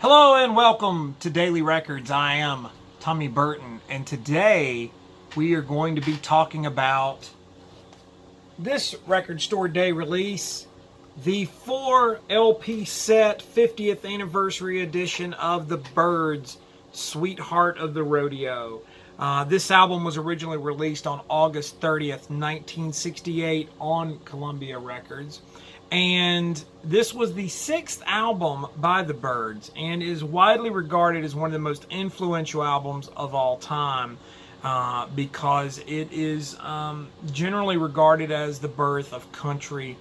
Hello and welcome to Daily Records. I am Tommy Burton, and today we are going to be talking about this Record Store Day release, the 4 LP set 50th anniversary edition of the Byrds, Sweetheart of the Rodeo. This album was originally released on August 30th, 1968 on Columbia Records. And this was the 6th album by the Byrds and is widely regarded as one of the most influential albums of all time because it is generally regarded as the birth of country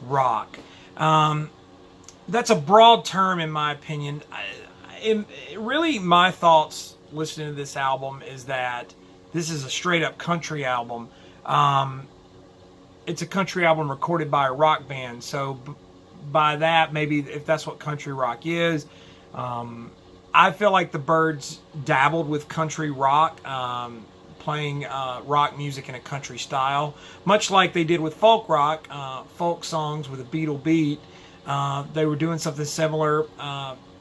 rock. That's a broad term in my opinion. Really, my thoughts listening to this album is that this is a straight up country album. It's a country album recorded by a rock band. So by that, maybe if that's what country rock is, I feel like the Byrds dabbled with country rock, playing rock music in a country style, much like they did with folk rock, folk songs with a Beatle beat. They were doing something similar.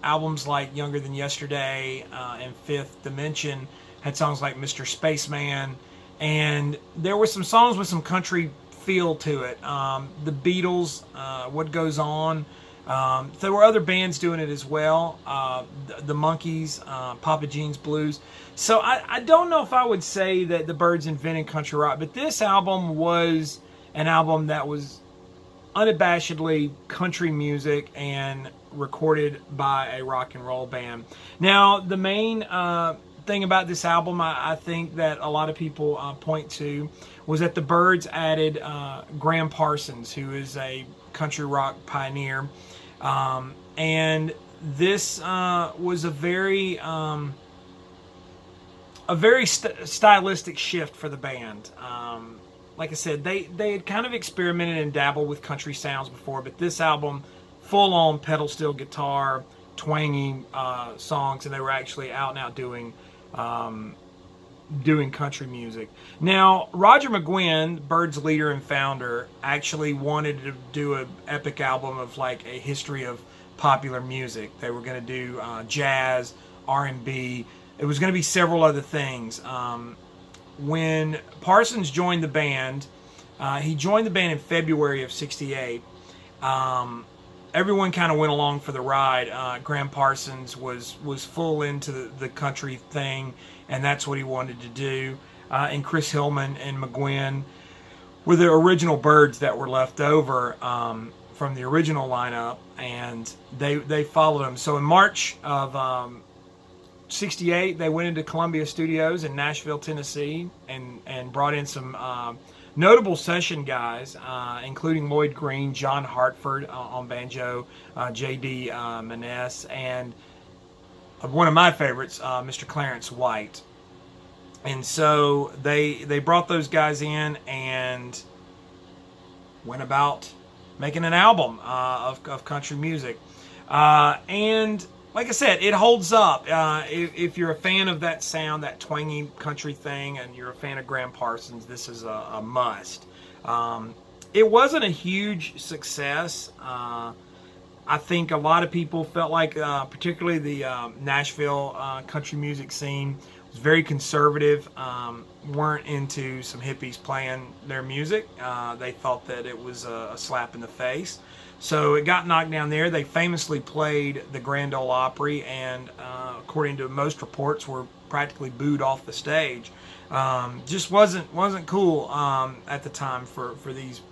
Albums like Younger Than Yesterday and Fifth Dimension had songs like Mr. Spaceman, and there were some songs with some country feel to it. The Beatles, What Goes On. There were other bands doing it as well. The Monkees, Papa Jean's Blues. So I don't know if I would say that the Byrds invented country rock, but this album was an album that was unabashedly country music and recorded by a rock and roll band. Now, the main thing about this album I think that a lot of people point to was that the Byrds added Graham Parsons, who is a country rock pioneer, and this was a very stylistic shift for the band. Like I said, they had kind of experimented and dabbled with country sounds before, but this album, full-on pedal steel guitar, twangy songs, and they were actually out and out doing country music. Now, Roger McGuinn, Byrds leader and founder, actually wanted to do an epic album of like a history of popular music. They were going to do jazz, R&B. It was going to be several other things. When Parsons joined the band, he joined the band in February of '68. Everyone kind of went along for the ride. Graham Parsons was full into the country thing, and that's what he wanted to do. And Chris Hillman and McGuinn were the original Byrds that were left over from the original lineup, and they followed him. So in March of '68, they went into Columbia Studios in Nashville, Tennessee, and brought in some notable session guys, including Lloyd Green, John Hartford on banjo, J.D. Maness, and one of my favorites, Mr. Clarence White. And so they brought those guys in and went about making an album of country music. And like I said, it holds up. If you're a fan of that sound, that twangy country thing, and you're a fan of Graham Parsons, this is a must. It wasn't a huge success. I think a lot of people felt like, particularly the Nashville country music scene, was very conservative, weren't into some hippies playing their music. They thought that it was a slap in the face. So it got knocked down there. They famously played the Grand Ole Opry, and according to most reports, were practically booed off the stage. Just wasn't cool at the time for these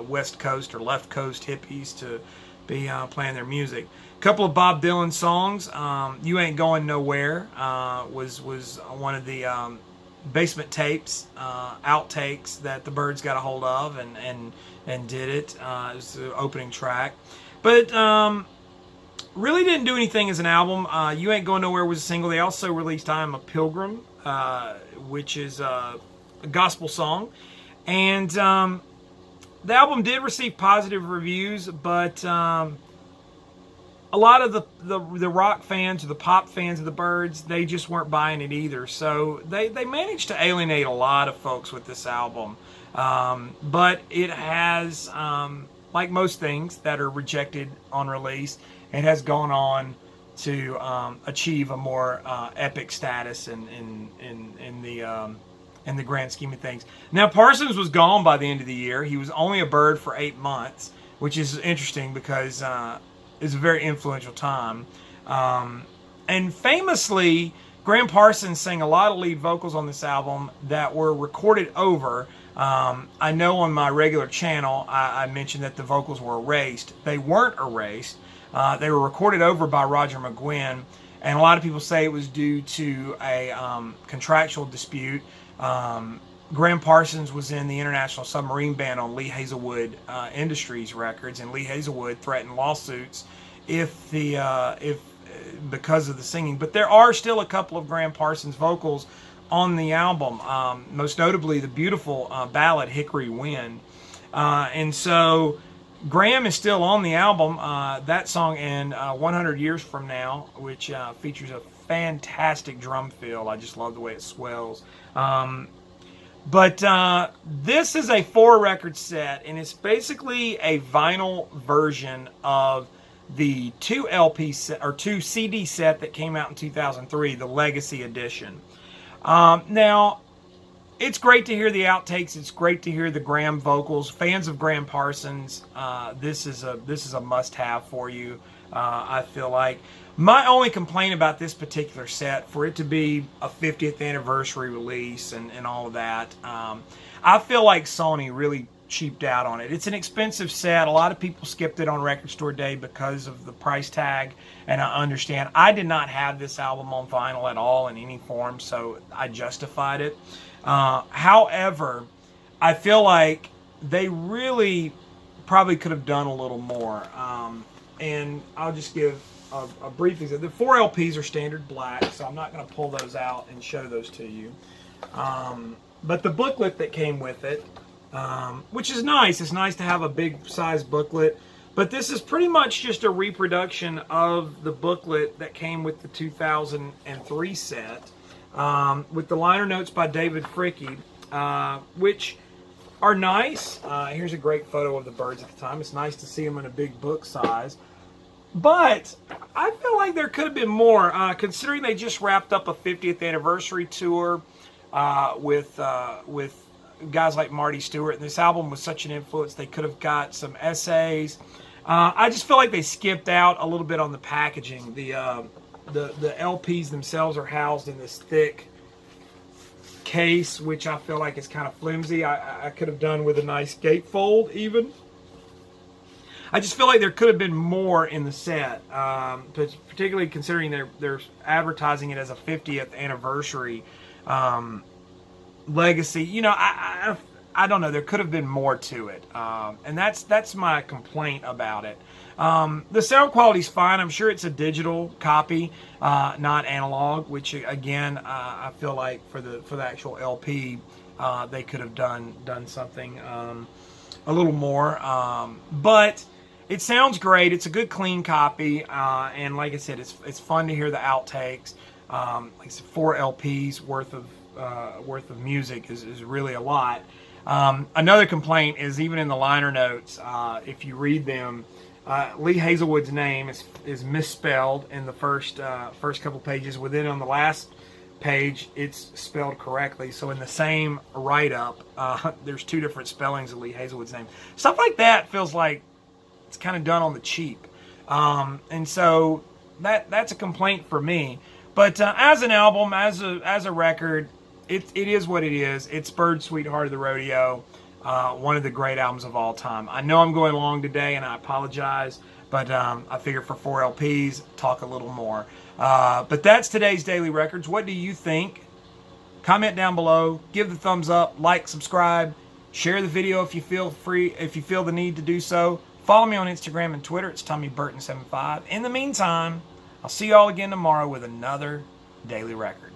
West Coast or Left Coast hippies to be playing their music. A couple of Bob Dylan songs. "You Ain't Going Nowhere" was one of the basement tapes, outtakes that the Byrds got a hold of and did it. It was the opening track. But really didn't do anything as an album. "You Ain't Going Nowhere" was a single. They also released "I Am a Pilgrim," which is a gospel song. And the album did receive positive reviews, but a lot of the rock fans or the pop fans of the Byrds, they just weren't buying it either. So they managed to alienate a lot of folks with this album. But it has, like most things that are rejected on release, it has gone on to achieve a more epic status in the grand scheme of things. Now, Parsons was gone by the end of the year. He was only a Byrd for 8 months, which is interesting because it's a very influential time. And famously, Graham Parsons sang a lot of lead vocals on this album that were recorded over. I know on my regular channel, I mentioned that the vocals were erased. They weren't erased. They were recorded over by Roger McGuinn, and a lot of people say it was due to a contractual dispute. Graham Parsons was in the International Submarine Band on Lee Hazelwood Industries records, and Lee Hazelwood threatened lawsuits because of the singing. But there are still a couple of Graham Parsons vocals on the album, most notably the beautiful ballad Hickory Wind. And so Graham is still on the album. That song and 100 Years From Now, which features a fantastic drum fill. I just love the way it swells. But this is a 4-record set, and it's basically a vinyl version of the 2 LP set, or 2 CD set that came out in 2003, the Legacy Edition. Now, it's great to hear the outtakes. It's great to hear the Graham vocals. Fans of Graham Parsons, this is a must-have for you. I feel like my only complaint about this particular set, for it to be a 50th anniversary release and all of that, I feel like Sony really cheaped out on it. It's an expensive set. A lot of people skipped it on Record Store Day because of the price tag, and I understand. I did not have this album on vinyl at all in any form, so I justified it. However, I feel like they really probably could have done a little more. And I'll just give a brief example. The 4 LPs are standard black, so I'm not going to pull those out and show those to you. But the booklet that came with it, which is nice. It's nice to have a big size booklet. But this is pretty much just a reproduction of the booklet that came with the 2003 set, with the liner notes by David Fricke, which are nice. Here's a great photo of the Byrds at the time. It's nice to see them in a big book size. But I feel like there could have been more, considering they just wrapped up a 50th anniversary tour with guys like Marty Stewart, and this album was such an influence. They could have got some essays. I just feel like they skipped out a little bit on the packaging. The LPs themselves are housed in this thick case, which I feel like is kind of flimsy. I could have done with a nice gatefold even. I just feel like there could have been more in the set, particularly considering they're advertising it as a 50th anniversary legacy. You know, I don't know. There could have been more to it, and that's my complaint about it. The sound quality's fine. I'm sure it's a digital copy, not analog. Which again, I feel like for the actual LP, they could have done something a little more. But it sounds great. It's a good clean copy, and like I said, it's fun to hear the outtakes. Like I said, 4 LPs worth of music is really a lot. Another complaint is even in the liner notes, if you read them, Lee Hazelwood's name is misspelled in the first couple pages. Within on the last page, it's spelled correctly. So in the same write-up, there's 2 different spellings of Lee Hazelwood's name. Stuff like that feels like it's kind of done on the cheap, and so that's a complaint for me. But as an album, as a record, it is what it is. It's Byrds' Sweetheart of the Rodeo, one of the great albums of all time. I know I'm going long today, and I apologize, but I figure for 4 LPs, talk a little more. But that's today's Daily Records. What do you think? Comment down below. Give the thumbs up. Like, subscribe. Share the video if you feel the need to do so. Follow me on Instagram and Twitter. It's TommyBurton75. In the meantime, I'll see you all again tomorrow with another Daily Record.